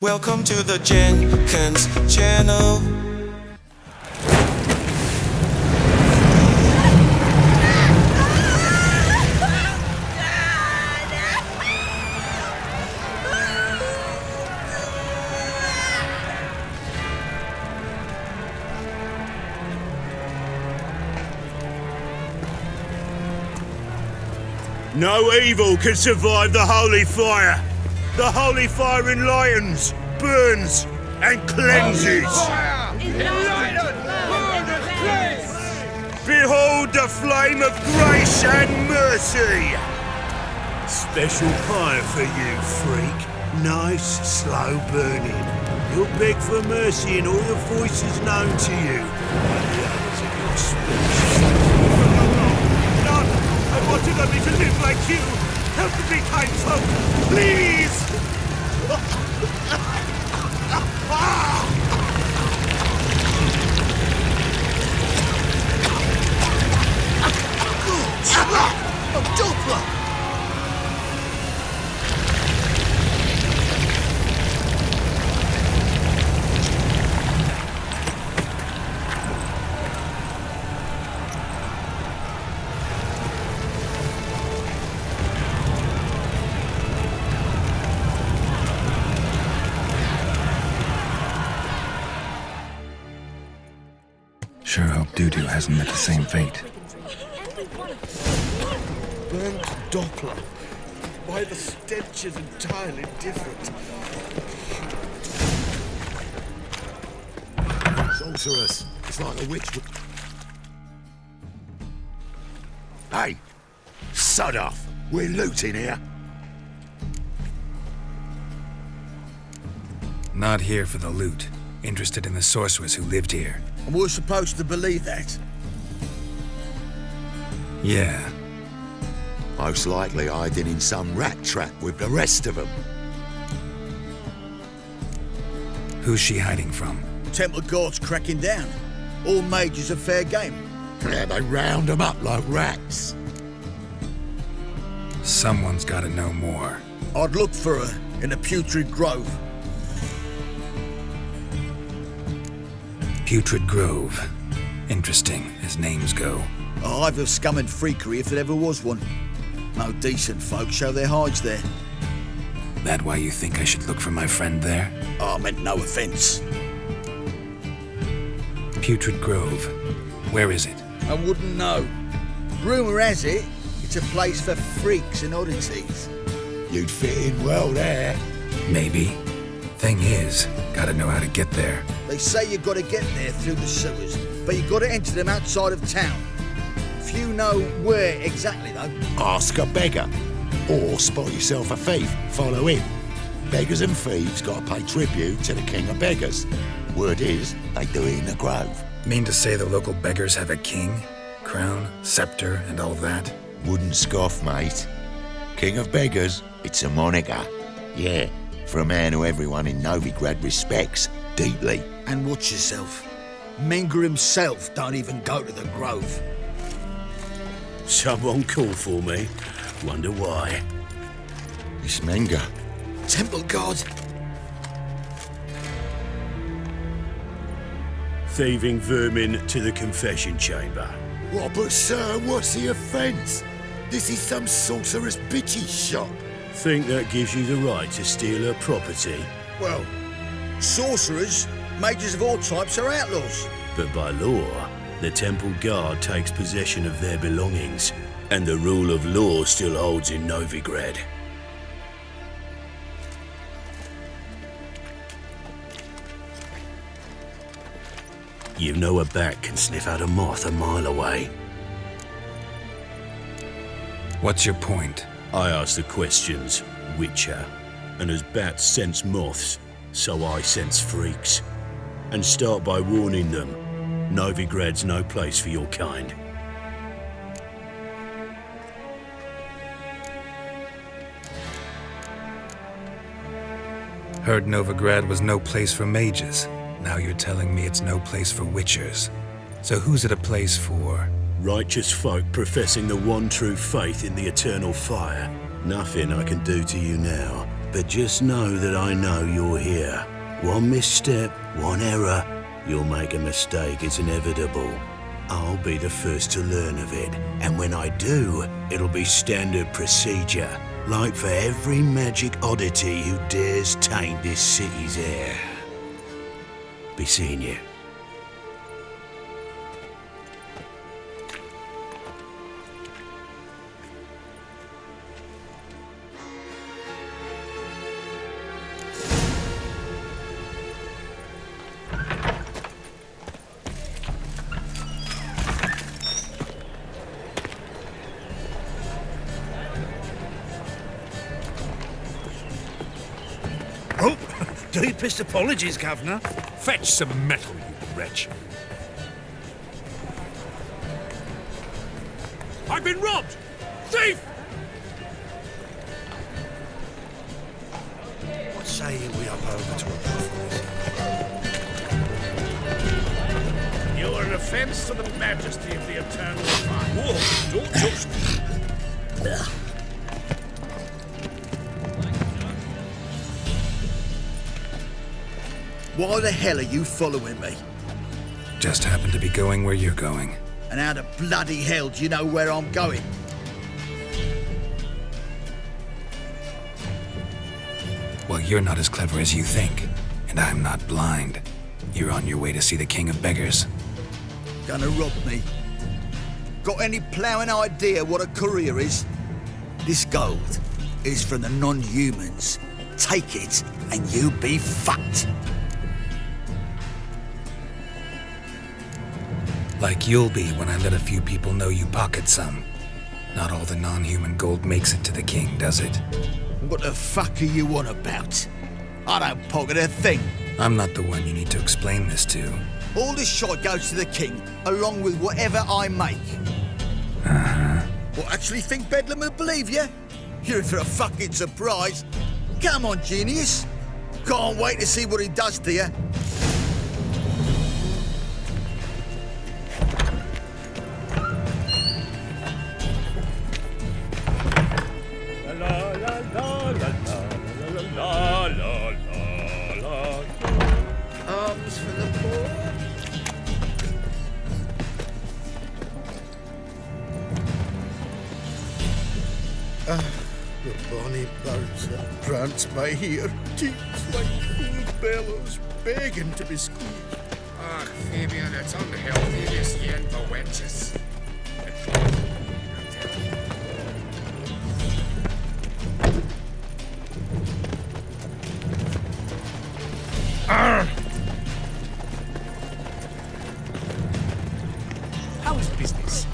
Welcome to the Dzhenkins channel. No evil can survive the holy fire. The holy fire enlightens, burns, and cleanses. Behold the flame of grace and mercy. Special fire for you, freak. Nice, slow burning. You'll beg for mercy in all the voices known to you. And the others of your species. None! I wanted only to live like you. Help me, kind folk, please! A Doppler! Sure hope Doo-Doo hasn't met the same fate. Burnt Doppler. Why, the stench is entirely different. Sorceress. It's like a witch. Hey! Sod off! We're looting here. Not here for the loot. Interested in the sorceress who lived here. And we're supposed to believe that? Yeah. Most likely hiding in some rat trap with the rest of them. Who's she hiding from? Temple guards cracking down. All mages are fair game. Yeah, they round them up like rats. Someone's gotta know more. I'd look for her in the Putrid Grove. Putrid Grove. Interesting, as names go. A hive of scum and freakery if there ever was one. No decent folk show their hides there. That why you think I should look for my friend there? I meant no offence. Putrid Grove. Where is it? I wouldn't know. Rumour has it, it's a place for freaks and oddities. You'd fit in well there. Maybe. Thing is, gotta know how to get there. They say you gotta get there through the sewers, but you gotta enter them outside of town. Few know where exactly, though. Ask a beggar. Or spot yourself a thief. Follow him. Beggars and thieves gotta pay tribute to the king of beggars. Word is, they do it in the grove. Mean to say the local beggars have a king? Crown, scepter, and all that? Wouldn't scoff, mate. King of beggars, it's a moniker. Yeah, for a man who everyone in Novigrad respects deeply. And watch yourself. Menge himself don't even go to the grove. Someone called for me. Wonder why. It's Menge. Temple guard. Thieving vermin to the confession chamber. What, but sir, what's the offence? This is some sorcerer's bitchy shop. Think that gives you the right to steal her property? Well, sorcerers, mages of all types are outlaws. But by law, the temple guard takes possession of their belongings, and the rule of law still holds in Novigrad. You know a bat can sniff out a moth a mile away. What's your point? I ask the questions, Witcher, and as bats sense moths, so I sense freaks. And start by warning them, Novigrad's no place for your kind. Heard Novigrad was no place for mages. Now you're telling me it's no place for witchers. So who's it a place for? Righteous folk professing the one true faith in the eternal fire. Nothing I can do to you now, But just know that I know you're here. One misstep, one error, you'll make a mistake, it's inevitable. I'll be the first to learn of it, and when I do, it'll be standard procedure, like for every magic oddity who dares taint this city's air. Be seeing you. Oh, deepest apologies, Governor. Fetch some metal, you wretch. I've been robbed! Thief! What say we up over to a performance? You are an offence to the majesty of the eternal fire. Whoa, don't touch me. Why the hell are you following me? Just happen to be going where you're going. And how the bloody hell do you know where I'm going? Well, you're not as clever as you think, and I'm not blind. You're on your way to see the King of Beggars. Gonna rob me? Got any ploughing idea what a courier is? This gold is from the non-humans. Take it, and you be fucked. Like you'll be when I let a few people know you pocket some. Not all the non-human gold makes it to the king, does it? What the fuck are you on about? I don't pocket a thing. I'm not the one you need to explain this to. All this shite goes to the king, along with whatever I make. Uh-huh. What, actually think Bedlam will believe you? You're in for a fucking surprise. Come on, genius. Can't wait to see what he does to you. Arms for the poor. The bonny birds that prance by here, cheeks like full bellows, begging to be squeezed. Ach, Fabian, it's unhealthy, this yen for wenches. How is business?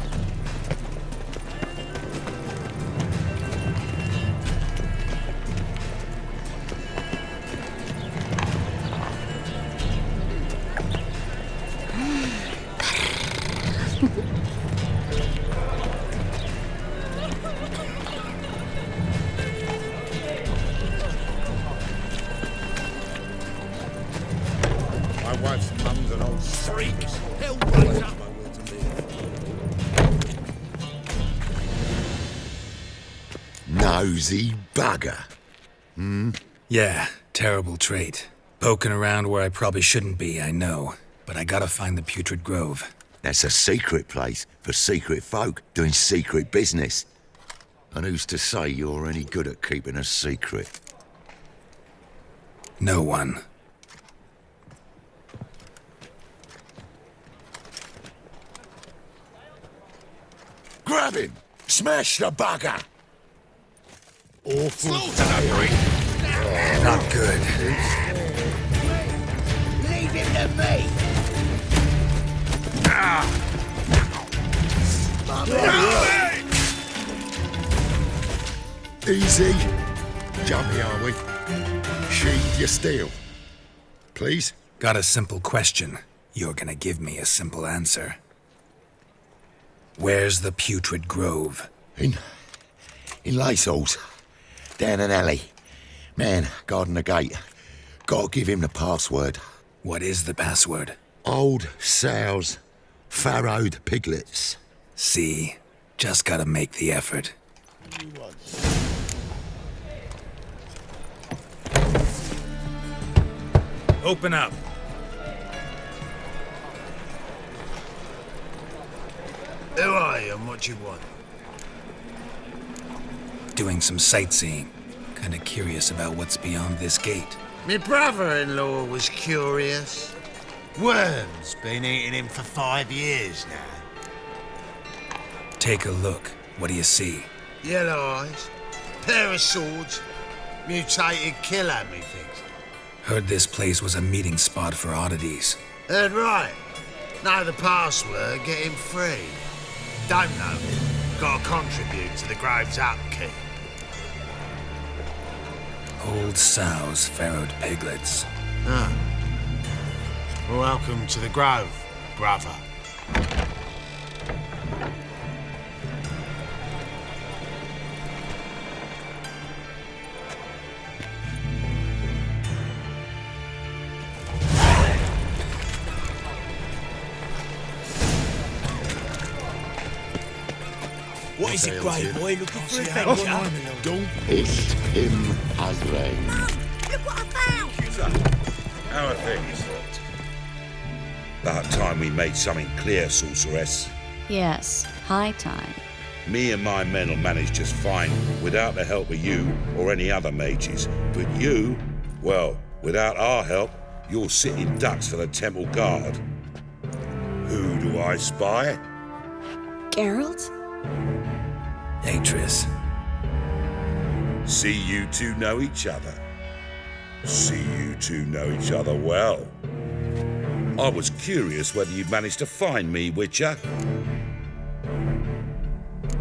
My wife's mum's an old freak. Hell right up. Nosy bugger. Yeah, terrible trait. Poking around where I probably shouldn't be, I know. But I gotta find the Putrid Grove. That's a secret place for secret folk doing secret business. And who's to say you're any good at keeping a secret? No one. Grab him! Smash the bugger! Awful. Not good. Leave him to me. Easy. Jumpy, are we? Sheathe your steel. Please? Got a simple question. You're gonna give me a simple answer. Where's the Putrid Grove? In Lacehalls. Down an alley. Man, guarding the gate. Gotta give him the password. What is the password? Old sows. Farrowed piglets. See? Just gotta make the effort. Open up. Who are you and what you want? Doing some sightseeing. Kinda curious about what's beyond this gate. My brother-in-law was curious. Worms been eating him for 5 years now. Take a look. What do you see? Yellow eyes, pair of swords, mutated killer, methinks. Heard this place was a meeting spot for oddities. Heard right. Know the password, get him free. Don't know. Gotta contribute to the Grove's upkeep. Old sows, farrowed piglets. Ah. Welcome to the Grove, brother. What is it, Grey Boy? Looking for adventure? Don't hit him, Azrael. Look what I found! How are things? About time we made something clear, sorceress. Yes, high time. Me and my men will manage just fine without the help of you or any other mages. But you, well, without our help, you're sitting ducks for the temple guard. Who do I spy? Geralt? Hey, Triss. See you two know each other. See you two know each other well. I was curious whether you'd managed to find me, Witcher.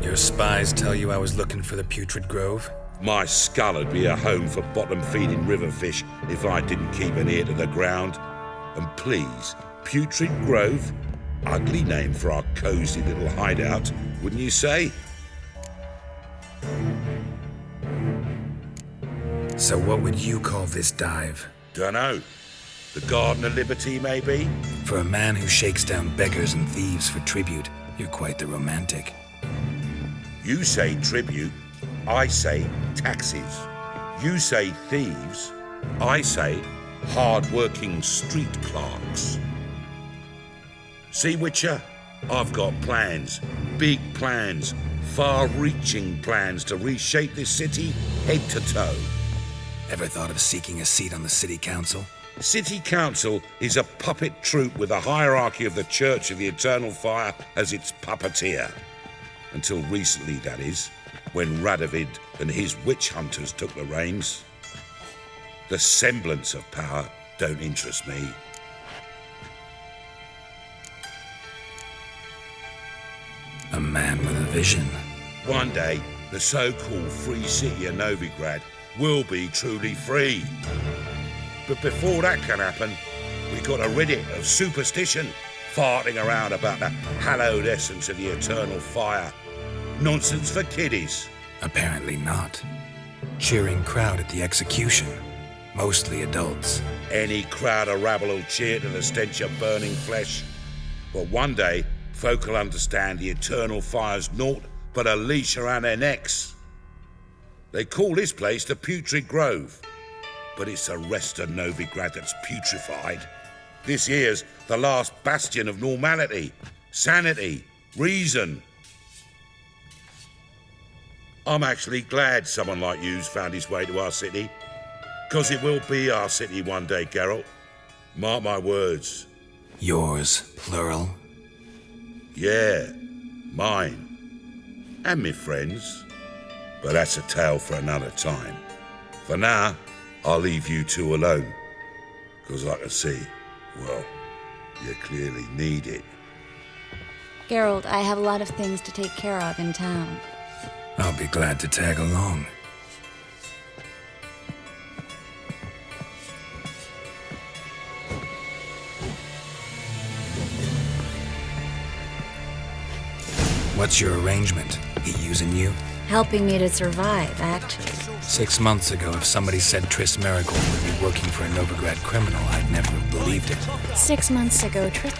Your spies tell you I was looking for the Putrid Grove? My skull'd be a home for bottom-feeding riverfish if I didn't keep an ear to the ground. And please, Putrid Grove? Ugly name for our cosy little hideout, wouldn't you say? So what would you call this dive? Dunno. The Garden of Liberty, maybe? For a man who shakes down beggars and thieves for tribute, you're quite the romantic. You say tribute, I say taxes. You say thieves, I say hard-working street clerks. See, Witcher? I've got plans, big plans, far-reaching plans to reshape this city head to toe. Ever thought of seeking a seat on the city council? City Council is a puppet troupe with a hierarchy of the Church of the Eternal Fire as its puppeteer. Until recently, that is, when Radovid and his witch hunters took the reins. The semblance of power don't interest me. A man with a vision. One day, the so-called free city of Novigrad will be truly free. But before that can happen, we got to rid it of superstition, farting around about the hallowed essence of the eternal fire. Nonsense for kiddies. Apparently not. Cheering crowd at the execution. Mostly adults. Any crowd of rabble will cheer to the stench of burning flesh. But one day, folk will understand the eternal fire's naught but a leash around their necks. They call this place the Putrid Grove, but it's the rest of Novigrad that's putrefied. This here's the last bastion of normality, sanity, reason. I'm actually glad someone like you's found his way to our city, 'cause it will be our city one day, Geralt. Mark my words. Yours, plural. Yeah, mine. And me friends. But that's a tale for another time. For now, I'll leave you two alone. 'Cause I can see, well, you clearly need it. Geralt, I have a lot of things to take care of in town. I'll be glad to tag along. What's your arrangement? He using you? Helping me to survive, actually. 6 months ago, if somebody said Triss Merigold would be working for a Novigrad criminal, I'd never have believed it. 6 months ago, Triss...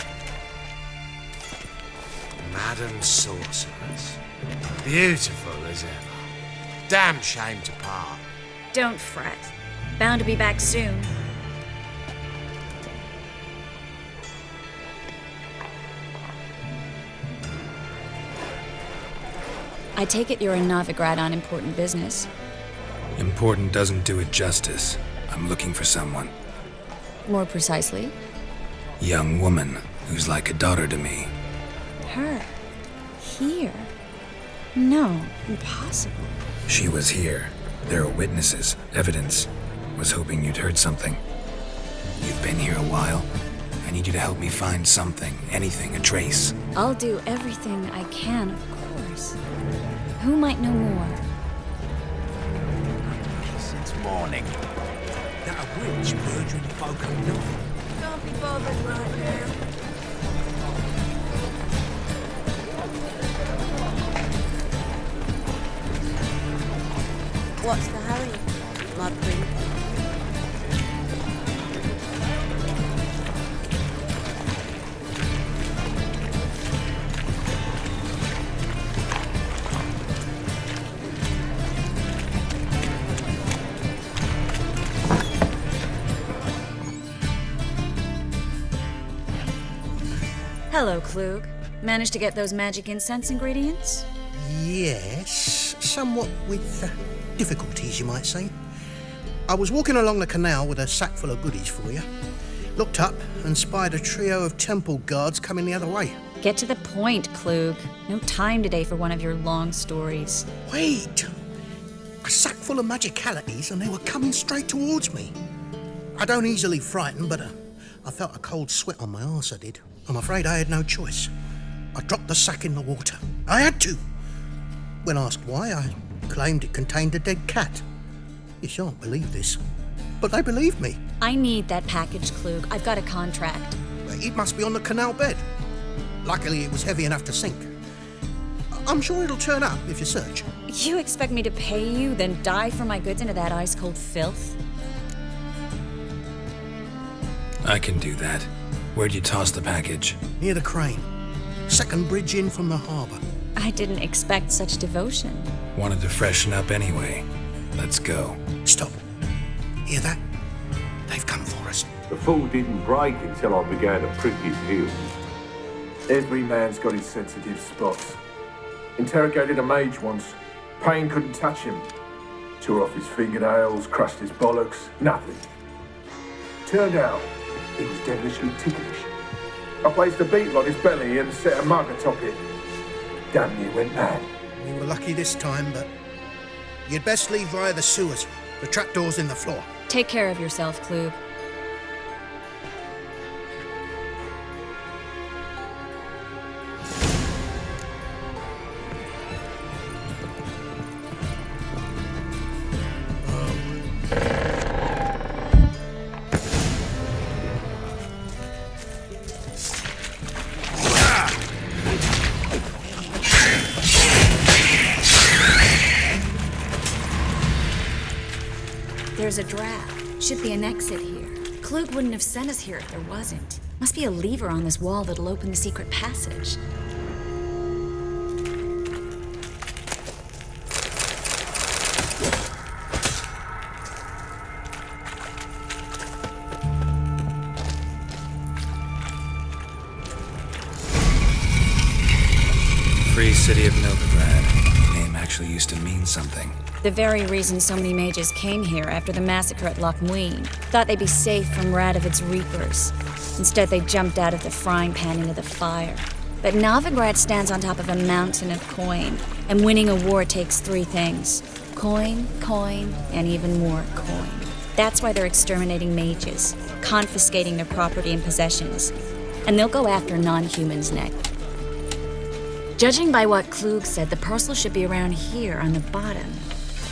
Madam Sorceress. Beautiful as ever. Damn shame to part. Don't fret. Bound to be back soon. I take it you're in Novigrad on important business. Important doesn't do it justice. I'm looking for someone. More precisely? Young woman who's like a daughter to me. Her? Here? No, impossible. She was here. There are witnesses, evidence. Was hoping you'd heard something. You've been here a while. I need you to help me find something, anything, a trace. I'll do everything I can, of course. Who might know more? Since morning. That a witch murdering folk at night. Can't be bothered right now. What's the hurry, my prince? Hello, Klug. Managed to get those magic incense ingredients? Yes, somewhat with difficulties, you might say. I was walking along the canal with a sack full of goodies for you. Looked up and spied a trio of temple guards coming the other way. Get to the point, Klug. No time today for one of your long stories. Wait! A sack full of magicalities and they were coming straight towards me. I don't easily frighten, but I felt a cold sweat on my arse, I did. I'm afraid I had no choice. I dropped the sack in the water. I had to. When asked why, I claimed it contained a dead cat. You shan't believe this, but they believed me. I need that package, Klug. I've got a contract. It must be on the canal bed. Luckily, it was heavy enough to sink. I'm sure it'll turn up if you search. You expect me to pay you, then dive for my goods into that ice-cold filth? I can do that. Where'd you toss the package? Near the crane. Second bridge in from the harbour. I didn't expect such devotion. Wanted to freshen up anyway. Let's go. Stop. Hear that? They've come for us. The fall didn't break until I began to prick his heels. Every man's got his sensitive spots. Interrogated a mage once. Pain couldn't touch him. Tore off his fingernails, crushed his bollocks, nothing. Turned out, he was devilishly ticklish. I placed a beetle on his belly and set a mug atop it. Damn near went mad. We were lucky this time, but you'd best leave via the sewers. The trapdoor's in the floor. Take care of yourself, Klug. There's a draft. Should be an exit here. Klug wouldn't have sent us here if there wasn't. Must be a lever on this wall that'll open the secret passage. Free city of Novigrad. Name actually used to mean something. The very reason so many mages came here after the massacre at Loch Muin. Thought they'd be safe from Radovid's reapers. Instead, they jumped out of the frying pan into the fire. But Novigrad stands on top of a mountain of coin, and winning a war takes three things. Coin, coin, and even more coin. That's why they're exterminating mages, confiscating their property and possessions. And they'll go after non-humans next. Judging by what Klug said, the parcel should be around here on the bottom.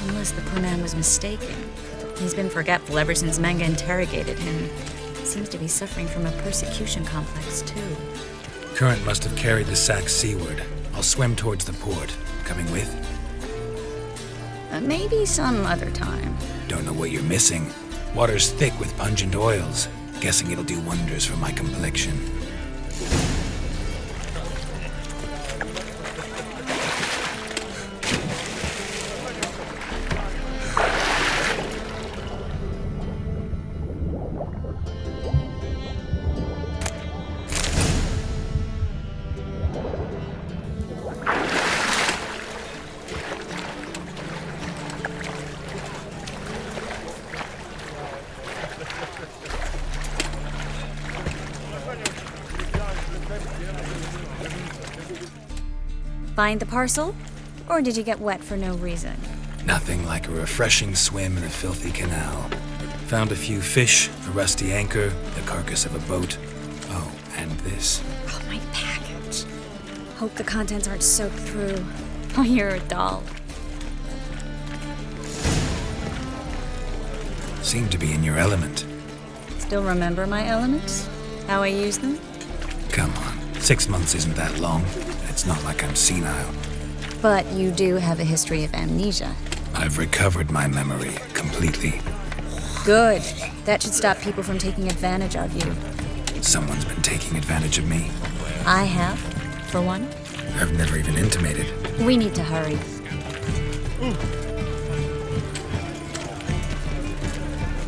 Unless the poor man was mistaken. He's been forgetful ever since Menge interrogated him. Seems to be suffering from a persecution complex, too. Current must have carried the sack seaward. I'll swim towards the port. Coming with? Maybe some other time. Don't know what you're missing. Water's thick with pungent oils. Guessing it'll do wonders for my complexion. Find the parcel? Or did you get wet for no reason? Nothing like a refreshing swim in a filthy canal. Found a few fish, a rusty anchor, the carcass of a boat. Oh, and this. Oh, my package. Hope the contents aren't soaked through. Oh, you're a doll. Seem to be in your element. Still remember my elements? How I use them? Come on, 6 months isn't that long. It's not like I'm senile. But you do have a history of amnesia. I've recovered my memory completely. Good. That should stop people from taking advantage of you. Someone's been taking advantage of me. I have, for one. I've never even intimated. We need to hurry.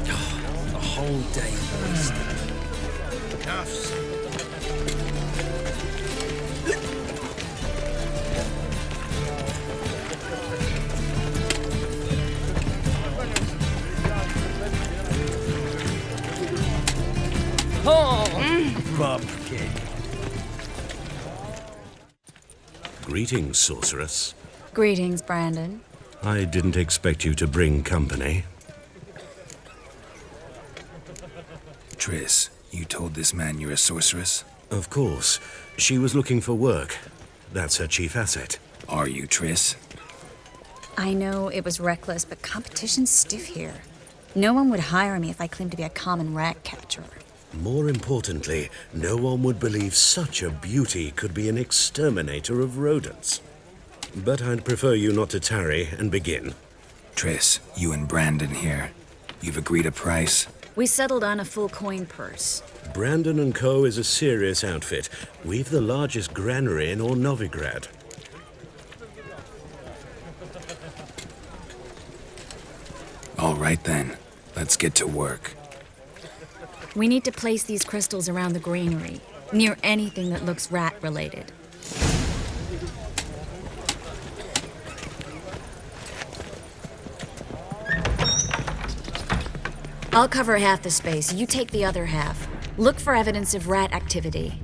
The whole day wasted. Pumpkin. Greetings, sorceress. Greetings, Brandon. I didn't expect you to bring company. Triss, you told this man you're a sorceress? Of course. She was looking for work. That's her chief asset. Are you, Triss? I know it was reckless, but competition's stiff here. No one would hire me if I claimed to be a common rat catcher. More importantly, no one would believe such a beauty could be an exterminator of rodents. But I'd prefer you not to tarry and begin. Triss, you and Brandon here. You've agreed a price? We settled on a full coin purse. Brandon & Co. is a serious outfit. We've the largest granary in all Novigrad. All right then, let's get to work. We need to place these crystals around the granary, near anything that looks rat-related. I'll cover half the space, you take the other half. Look for evidence of rat activity.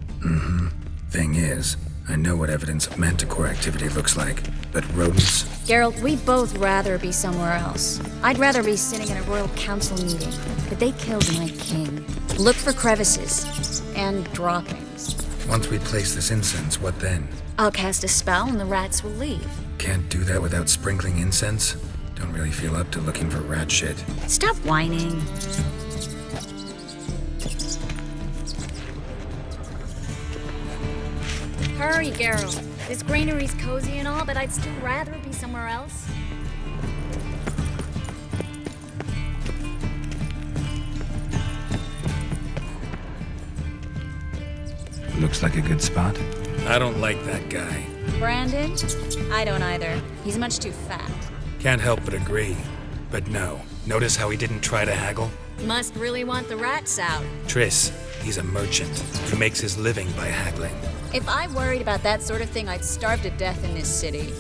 Thing is, I know what evidence of manticore activity looks like, but rodents? Geralt, we'd both rather be somewhere else. I'd rather be sitting in a royal council meeting, but they killed my king. Look for crevices and droppings. Once we place this incense, what then? I'll cast a spell and the rats will leave. Can't do that without sprinkling incense? Don't really feel up to looking for rat shit. Stop whining. Hurry, Geralt. This granary's cozy and all, but I'd still rather be somewhere else. Looks like a good spot. I don't like that guy. Brandon? I don't either. He's much too fat. Can't help but agree. But no, notice how he didn't try to haggle? Must really want the rats out. Triss, he's a merchant. He makes his living by haggling. If I worried about that sort of thing, I'd starve to death in this city.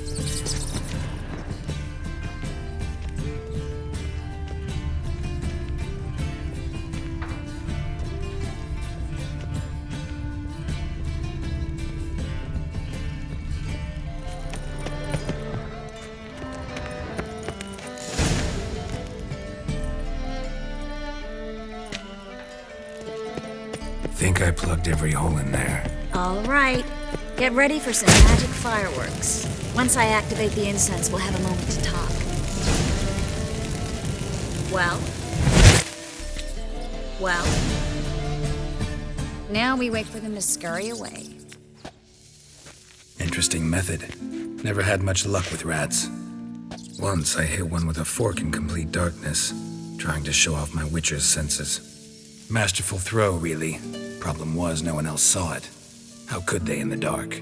Think I plugged every hole in there. All right. Get ready for some magic fireworks. Once I activate the incense, we'll have a moment to talk. Well? Now we wait for them to scurry away. Interesting method. Never had much luck with rats. Once I hit one with a fork in complete darkness, trying to show off my witcher's senses. Masterful throw, really. Problem was, no one else saw it. How could they in the dark?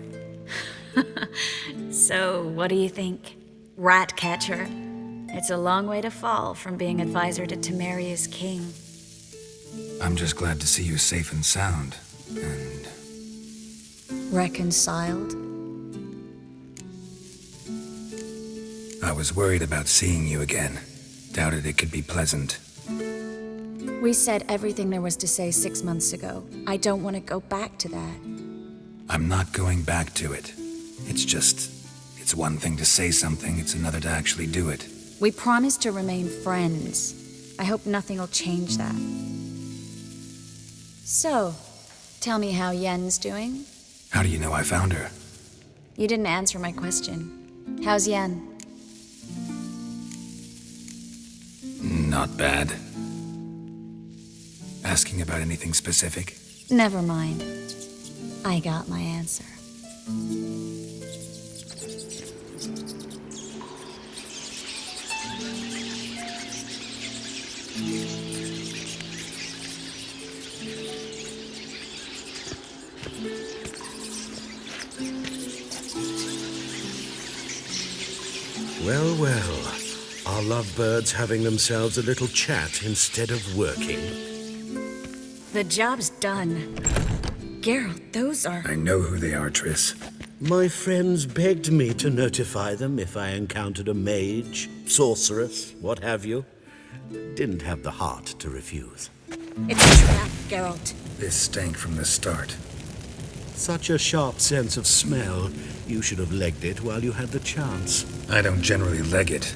So, what do you think? Rat catcher? It's a long way to fall from being advisor to Temeria's king. I'm just glad to see you safe and sound. And... Reconciled? I was worried about seeing you again. Doubted it could be pleasant. We said everything there was to say 6 months ago. I don't want to go back to that. I'm not going back to it. It's just... It's one thing to say something, it's another to actually do it. We promised to remain friends. I hope nothing will change that. So, tell me how Yen's doing? How do you know I found her? You didn't answer my question. How's Yen? Not bad. Asking about anything specific? Never mind. I got my answer. Well, well. Our lovebirds having themselves a little chat instead of working. The job's done. Geralt, those are... I know who they are, Triss. My friends begged me to notify them if I encountered a mage, sorceress, what have you. Didn't have the heart to refuse. It's a trap, Geralt. This stank from the start. Such a sharp sense of smell. You should have legged it while you had the chance. I don't generally leg it.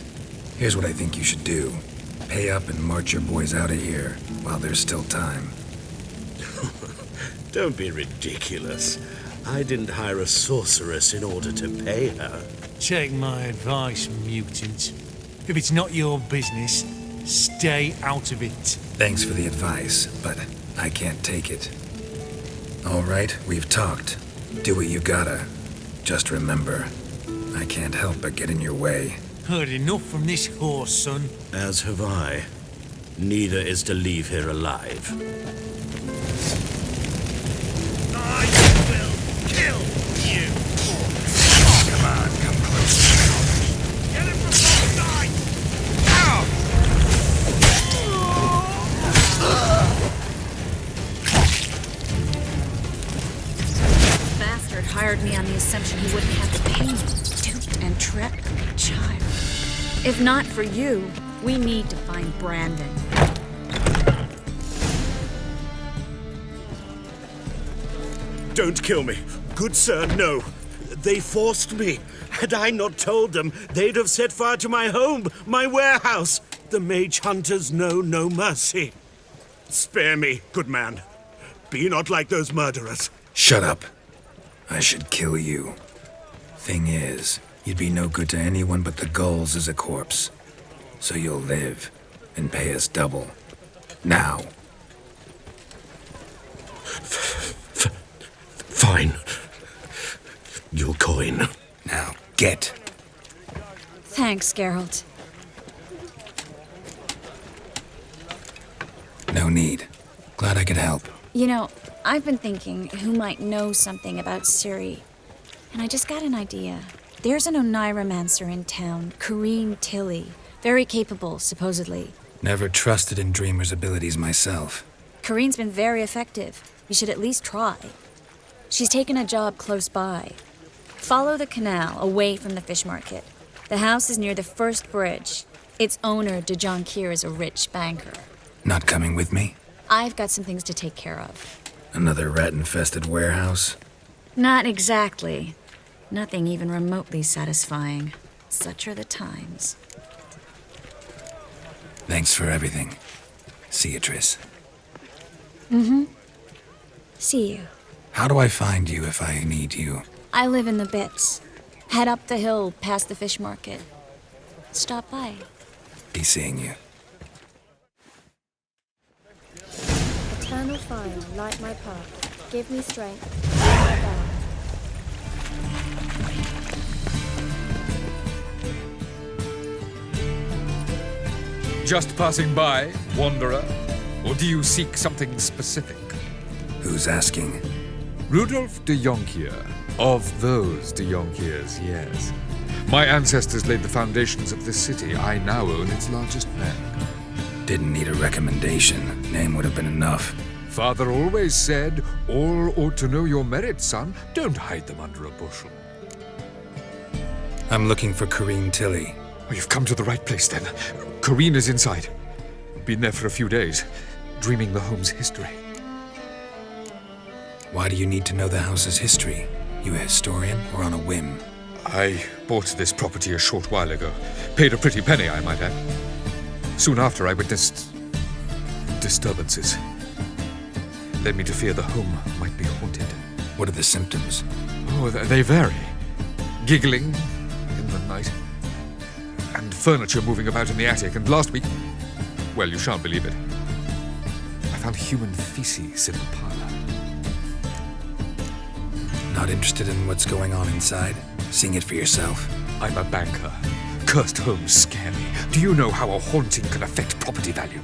Here's what I think you should do. Pay up and march your boys out of here while there's still time. Don't be ridiculous. I didn't hire a sorceress in order to pay her. Take my advice, mutant. If it's not your business, stay out of it. Thanks for the advice, but I can't take it. All right, we've talked. Do what you gotta. Just remember, I can't help but get in your way. Heard enough from this horse, son. As have I. Neither is to leave here alive. I will kill you! Come on, come closer. Get him from both sides! Ow! Bastard hired me on the assumption he wouldn't have to pay me. Duped and trapped like a child. If not for you, we need to find Brandon. Don't kill me. Good sir, no. They forced me. Had I not told them, they'd have set fire to my home, my warehouse. The mage hunters know no mercy. Spare me, good man. Be not like those murderers. Shut up. I should kill you. Thing is, you'd be no good to anyone but the gulls as a corpse. So you'll live and pay us double. Now. Fine. Your coin. Now, get. Thanks, Geralt. No need. Glad I could help. You know, I've been thinking who might know something about Ciri. And I just got an idea. There's an Oneiromancer in town, Corinne Tilly. Very capable, supposedly. Never trusted in Dreamer's abilities myself. Corinne's been very effective. You should at least try. She's taken a job close by. Follow the canal away from the fish market. The house is near the first bridge. Its owner, Jonkheer, is a rich banker. Not coming with me? I've got some things to take care of. Another rat-infested warehouse? Not exactly. Nothing even remotely satisfying. Such are the times. Thanks for everything. See you, Triss. Mm-hmm. See you. How do I find you if I need you? I live in the Bits. Head up the hill past the fish market. Stop by. Be seeing you. Eternal fire, light my path. Give me strength. Light my bound. Just passing by, wanderer? Or do you seek something specific? Who's asking? Rudolf de Jonkheer. Of those de Jonkheers, yes. My ancestors laid the foundations of this city. I now own its largest bank. Didn't need a recommendation. Name would have been enough. Father always said, all ought to know your merits, son. Don't hide them under a bushel. I'm looking for Corinne Tilly. Oh, you've come to the right place, then. Corinne is inside. Been there for a few days, dreaming the home's history. Why do you need to know the house's history? You a historian or on a whim? I bought this property a short while ago. Paid a pretty penny, I might add. Soon after, I witnessed disturbances. Led me to fear the home might be haunted. What are the symptoms? Oh, they vary. Giggling in the night, and furniture moving about in the attic, and last week, well, you shan't believe it, I found human feces in the parlor. Not interested in what's going on inside? Seeing it for yourself? I'm a banker. Cursed homes scare me. Do you know how a haunting can affect property value?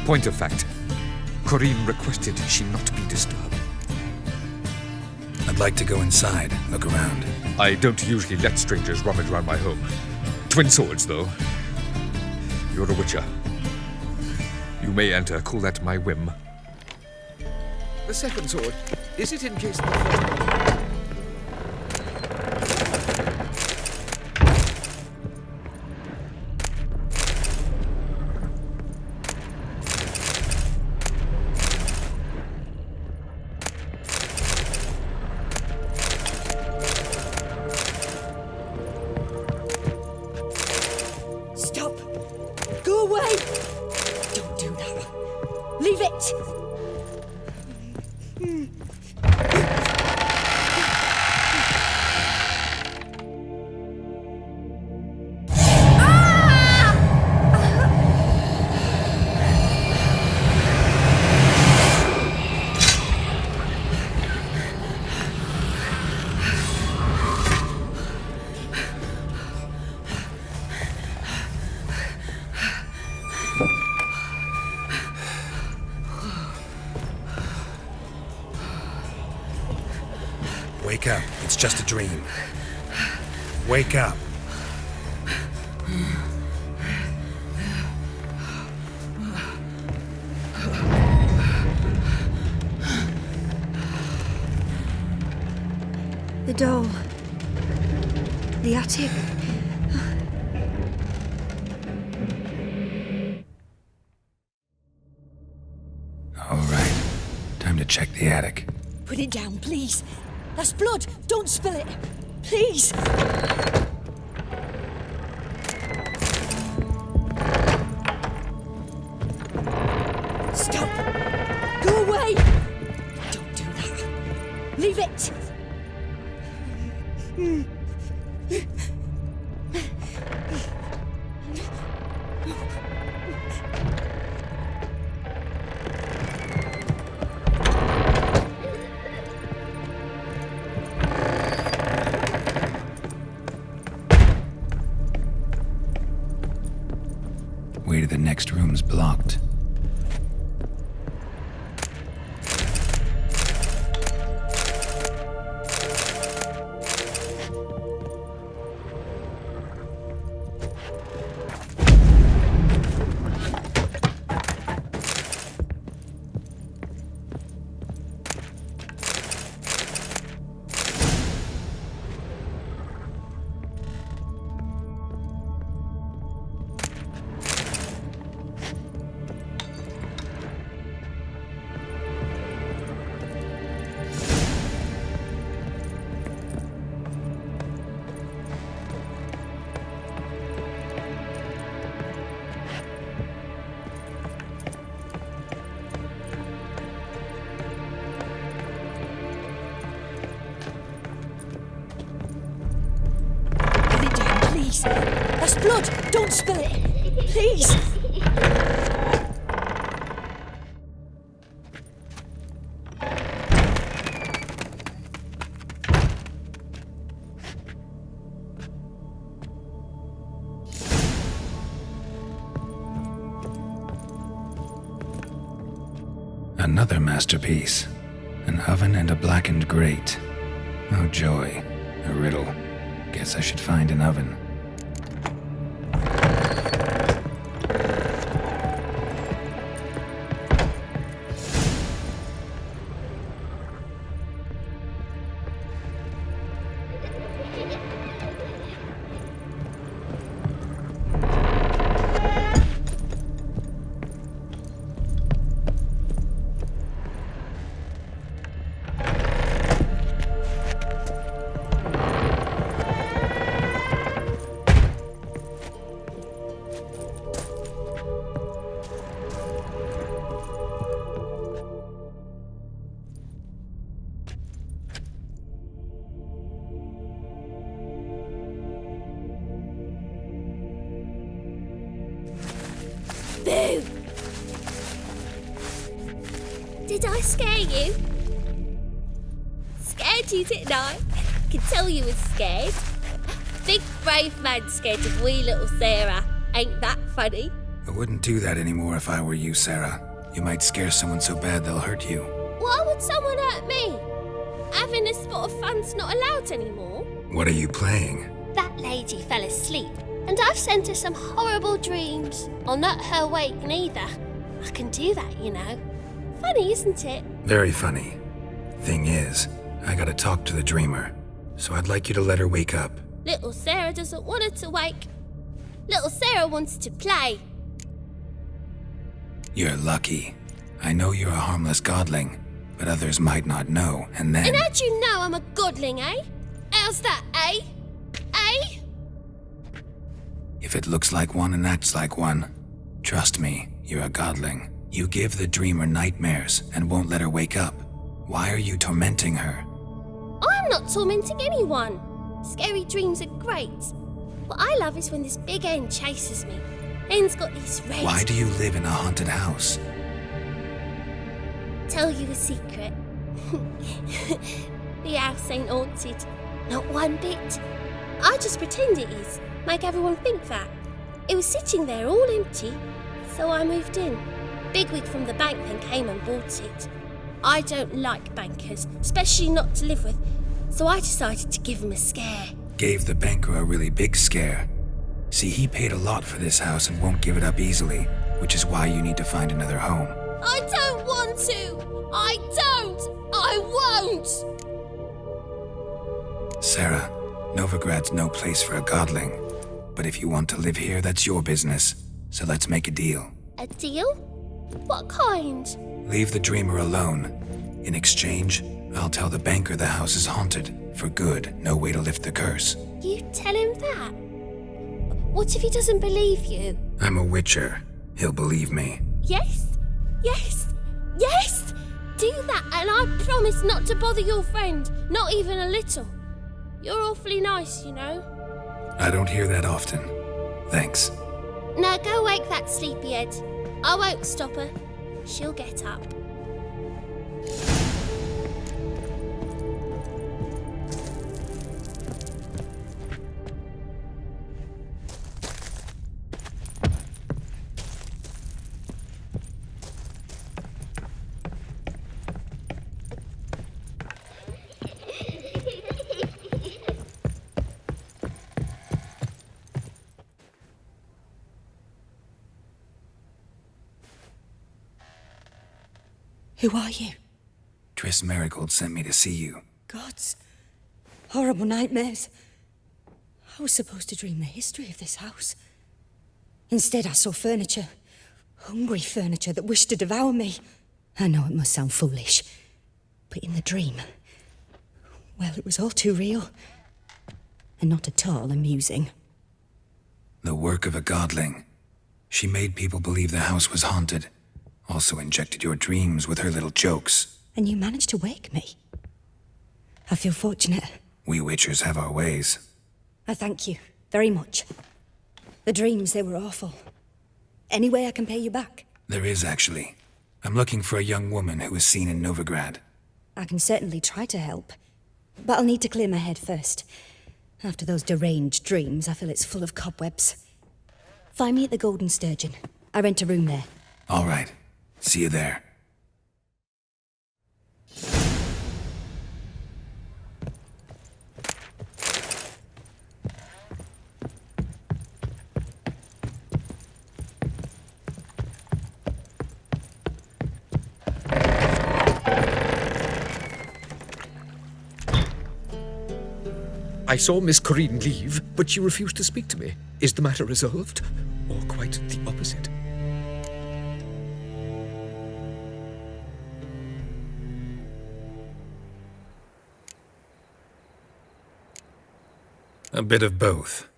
Point of fact, Corinne requested she not be disturbed. I'd like to go inside, look around. I don't usually let strangers rummage around my home. Twin swords, though. You're a witcher. You may enter, call that my whim. The second sword, is it in case the first... Stop! Go away! Don't do that. Leave it! Wake up. It's just a dream. Wake up. The doll. The attic. All right. Time to check the attic. Put it down, please. That's blood. Don't spill it. Please. Stop. Go away. Don't do that. Leave it. Way to the next room's blocked. That's blood! Don't spill it! Please! Another masterpiece. An oven and a blackened grate. Oh joy. A riddle. Guess I should find an oven. scare you? Scared you, didn't I? Can tell you was scared. Big brave man scared of wee little Sarah. Ain't that funny? I wouldn't do that anymore if I were you, Sarah. You might scare someone so bad they'll hurt you. Why would someone hurt me? Having a spot of fun's not allowed anymore. What are you playing? That lady fell asleep, and I've sent her some horrible dreams. I'll not her wake neither. I can do that, you know. Funny, isn't it? Very funny. Thing is, I gotta talk to the dreamer, so I'd like you to let her wake up. Little Sarah doesn't want her to wake. Little Sarah wants to play. You're lucky. I know you're a harmless godling, but others might not know, and then... And how'd you know I'm a godling, eh? How's that, eh? Eh? If it looks like one and acts like one, trust me, you're a godling. You give the dreamer nightmares and won't let her wake up. Why are you tormenting her? I'm not tormenting anyone. Scary dreams are great. What I love is when this big hen chases me. Hen's got these red... Why do you live in a haunted house? Tell you a secret. The house ain't haunted. Not one bit. I just pretend it is. Make everyone think that. It was sitting there all empty, so I moved in. Bigwig from the bank then came and bought it. I don't like bankers, especially not to live with, so I decided to give him a scare. Gave the banker a really big scare. See, he paid a lot for this house and won't give it up easily, which is why you need to find another home. I don't want to! I don't! I won't! Sarah, Novigrad's no place for a godling. But if you want to live here, that's your business. So let's make a deal. A deal? What kind? Leave the dreamer alone. In exchange, I'll tell the banker the house is haunted. For good, no way to lift the curse. You tell him that? What if he doesn't believe you? I'm a witcher. He'll believe me. Yes? Yes? Yes! Do that and I promise not to bother your friend. Not even a little. You're awfully nice, you know. I don't hear that often. Thanks. Now go wake that sleepyhead. I won't stop her. She'll get up. Who are you? Triss Merigold sent me to see you. Gods. Horrible nightmares. I was supposed to dream the history of this house. Instead, I saw furniture. Hungry furniture that wished to devour me. I know it must sound foolish, but in the dream, well, it was all too real. And not at all amusing. The work of a godling. She made people believe the house was haunted. Also injected your dreams with her little jokes. And you managed to wake me. I feel fortunate. We witchers have our ways. I thank you very much. The dreams, they were awful. Any way I can pay you back? There is, actually. I'm looking for a young woman who was seen in Novigrad. I can certainly try to help. But I'll need to clear my head first. After those deranged dreams, I feel it's full of cobwebs. Find me at the Golden Sturgeon. I rent a room there. All right. See you there. I saw Miss Corinne leave, but she refused to speak to me. Is the matter resolved? Or quite the opposite? A bit of both.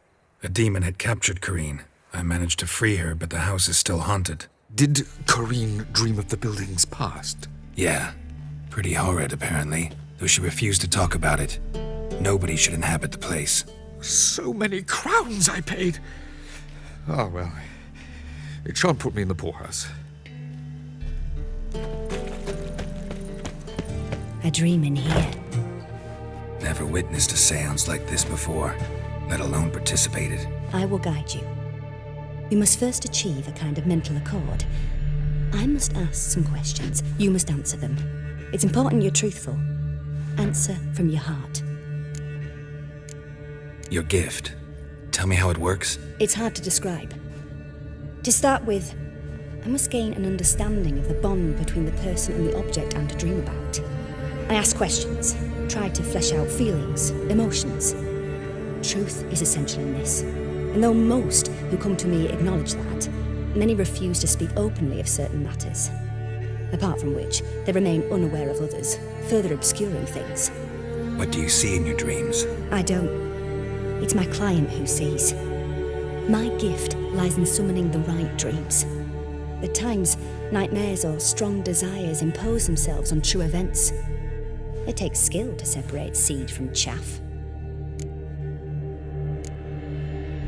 A demon had captured Corinne. I managed to free her, but the house is still haunted. Did Corinne dream of the building's past? Yeah. Pretty horrid, apparently, though she refused to talk about it. Nobody should inhabit the place. So many crowns I paid! Ah, well, it shan't put me in the poorhouse. I dream in here. Never witnessed a seance like this before, let alone participated. I will guide you. We must first achieve a kind of mental accord. I must ask some questions. You must answer them. It's important you're truthful. Answer from your heart. Your gift. Tell me how it works. It's hard to describe. To start with, I must gain an understanding of the bond between the person and the object I'm to dream about. I ask questions, try to flesh out feelings, emotions. Truth is essential in this, and though most who come to me acknowledge that, many refuse to speak openly of certain matters. Apart from which, they remain unaware of others, further obscuring things. What do you see in your dreams? I don't. It's my client who sees. My gift lies in summoning the right dreams. At times, nightmares or strong desires impose themselves on true events. It takes skill to separate seed from chaff.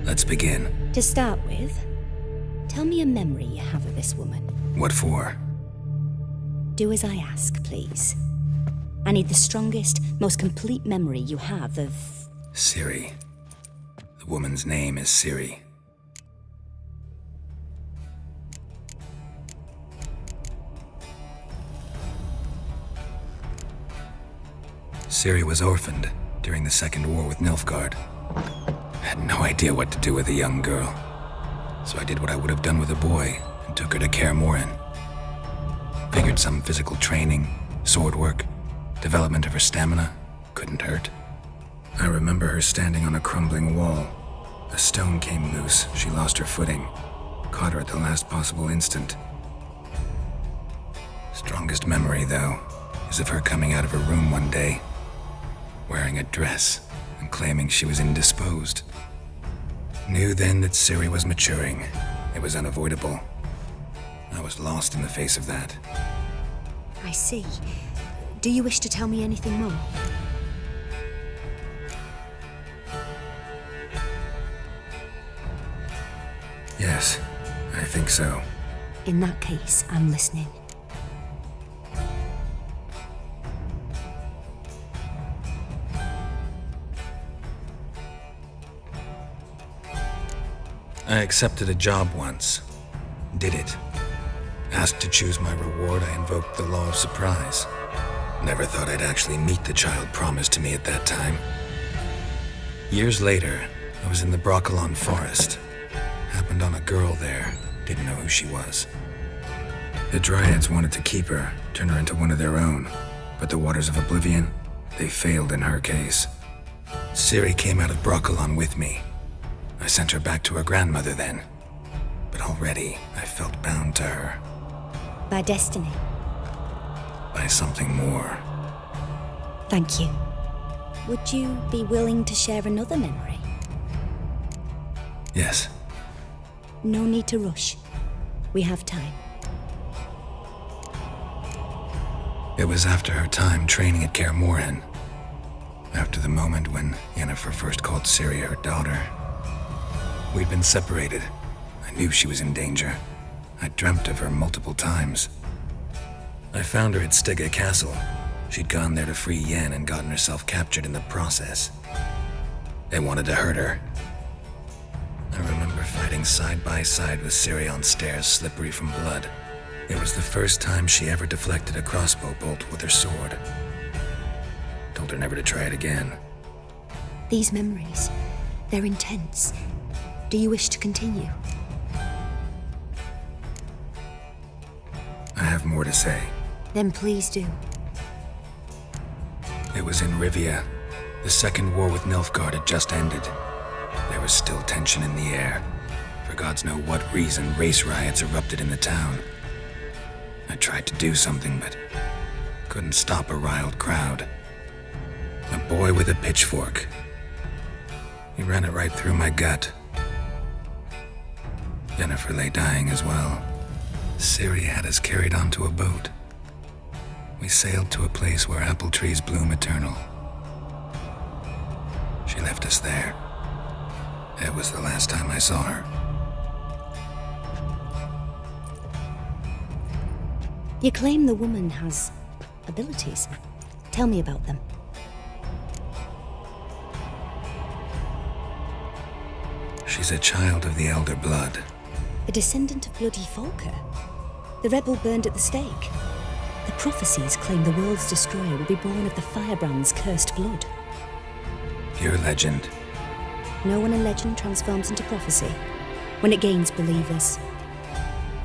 Let's begin. To start with, tell me a memory you have of this woman. What for? Do as I ask, please. I need the strongest, most complete memory you have of... Ciri. The woman's name is Ciri. Ciri was orphaned during the Second War with Nilfgaard. Had no idea what to do with a young girl, so I did what I would have done with a boy and took her to Kaer Morhen. Figured some physical training, sword work, development of her stamina couldn't hurt. I remember her standing on a crumbling wall. A stone came loose, she lost her footing, caught her at the last possible instant. Strongest memory, though, is of her coming out of her room one day, wearing a dress and claiming she was indisposed. Knew then that Ciri was maturing. It was unavoidable. I was lost in the face of that. I see. Do you wish to tell me anything more? Yes, I think so. In that case, I'm listening. I accepted a job once. Did it. Asked to choose my reward, I invoked the law of surprise. Never thought I'd actually meet the child promised to me at that time. Years later, I was in the Broccolon forest. Happened on a girl there. Didn't know who she was. The Dryads wanted to keep her, turn her into one of their own. But the Waters of Oblivion, they failed in her case. Ciri came out of Broccolon with me. I sent her back to her grandmother then. But already, I felt bound to her. By destiny. By something more. Thank you. Would you be willing to share another memory? Yes. No need to rush. We have time. It was after her time training at Kaer Morhen. After the moment when Yennefer first called Ciri her daughter. We'd been separated. I knew she was in danger. I dreamt of her multiple times. I found her at Stege Castle. She'd gone there to free Yen and gotten herself captured in the process. They wanted to hurt her. I remember fighting side by side with Ciri on stairs slippery from blood. It was the first time she ever deflected a crossbow bolt with her sword. Told her never to try it again. These memories, they're intense. Do you wish to continue? I have more to say. Then please do. It was in Rivia. The Second War with Nilfgaard had just ended. There was still tension in the air. For gods know what reason, race riots erupted in the town. I tried to do something, but couldn't stop a riled crowd. A boy with a pitchfork. He ran it right through my gut. Yennefer lay dying as well. Ciri had us carried onto a boat. We sailed to a place where apple trees bloom eternal. She left us there. It was the last time I saw her. You claim the woman has abilities. Tell me about them. She's a child of the Elder Blood. A descendant of bloody Volker. The rebel burned at the stake. The prophecies claim the world's destroyer will be born of the firebrand's cursed blood. Pure legend. Know when a legend transforms into prophecy? When it gains believers.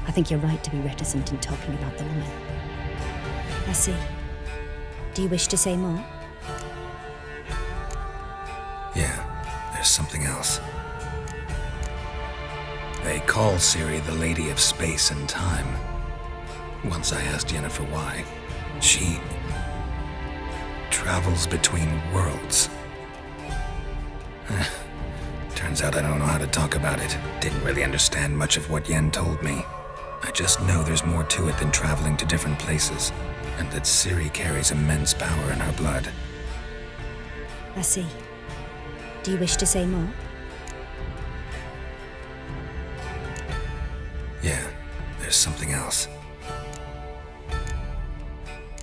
I think you're right to be reticent in talking about the woman. I see. Do you wish to say more? Yeah, there's something else. They call Ciri the Lady of Space and Time. Once I asked Yennefer why. She travels between worlds. Turns out I don't know how to talk about it. Didn't really understand much of what Yen told me. I just know there's more to it than traveling to different places, and that Ciri carries immense power in her blood. I see. Do you wish to say more? Yeah, there's something else.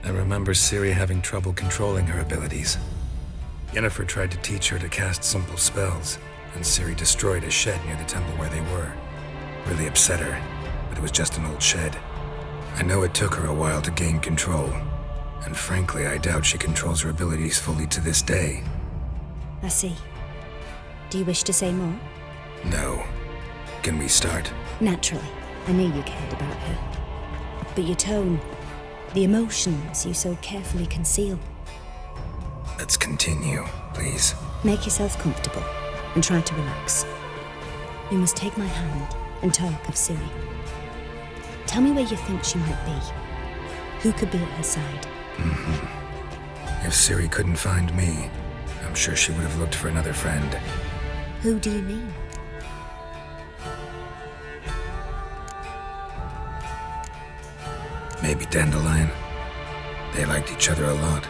I remember Ciri having trouble controlling her abilities. Yennefer tried to teach her to cast simple spells, and Ciri destroyed a shed near the temple where they were. Really upset her, but it was just an old shed. I know it took her a while to gain control, and frankly, I doubt she controls her abilities fully to this day. I see. Do you wish to say more? No. Can we start? Naturally. I knew you cared about her. But your tone, the emotions you so carefully conceal. Let's continue, please. Make yourself comfortable and try to relax. You must take my hand and talk of Ciri. Tell me where you think she might be. Who could be at her side? If Ciri couldn't find me, I'm sure she would have looked for another friend. Who do you mean? Maybe Dandelion. They liked each other a lot.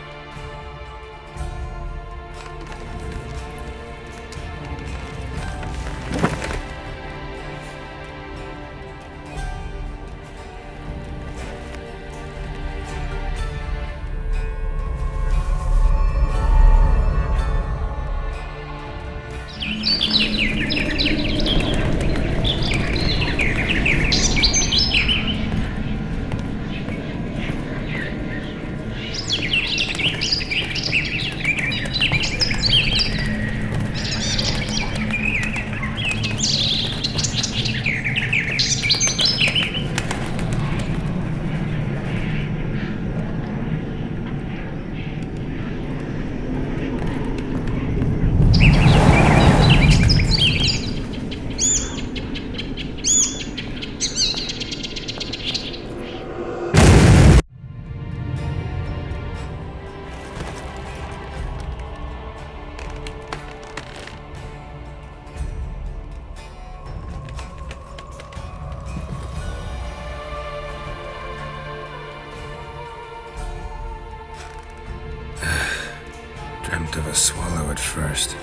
Dreamt of a swallow at first.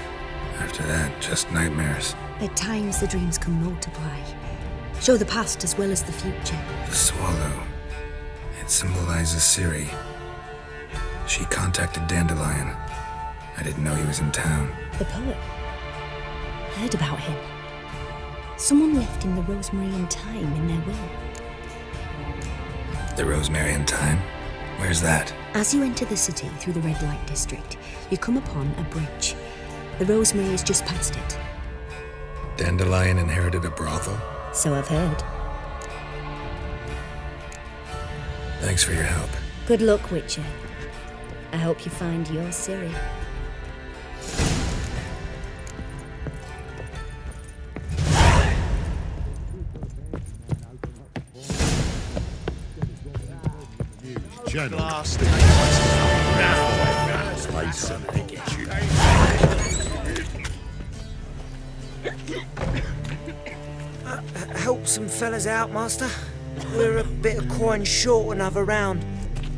After that, just nightmares. At times, the dreams can multiply. Show the past as well as the future. The swallow. It symbolizes Ciri. She contacted Dandelion. I didn't know he was in town. The poet. Heard about him. Someone left him the Rosemary and Thyme in their will. The Rosemary and Thyme? Where's that? As you enter the city through the red light district, you come upon a bridge. The Rosemary is just past it. Dandelion inherited a brothel? So I've heard. Thanks for your help. Good luck, Witcher. I hope you find your Ciri. Help some fellas out, master. We're a bit of coin short another round.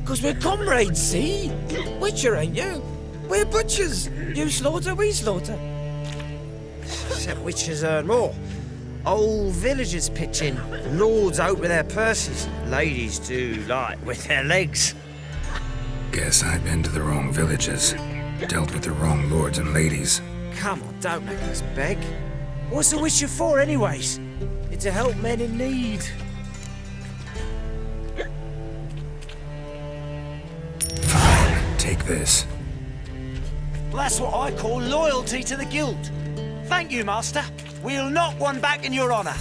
'Cause we're comrades, see? Witcher, ain't you? We're butchers. You slaughter, we slaughter. Except witchers earn more. Old villagers pitch in. Lords out with their purses. Ladies do like with their legs. Guess I've been to the wrong villages, dealt with the wrong lords and ladies. Come on, don't make us beg. What's the wish you're for, anyways? It's to help men in need. Fine, take this. That's what I call loyalty to the guild. Thank you, Master. We'll knock one back in your honour.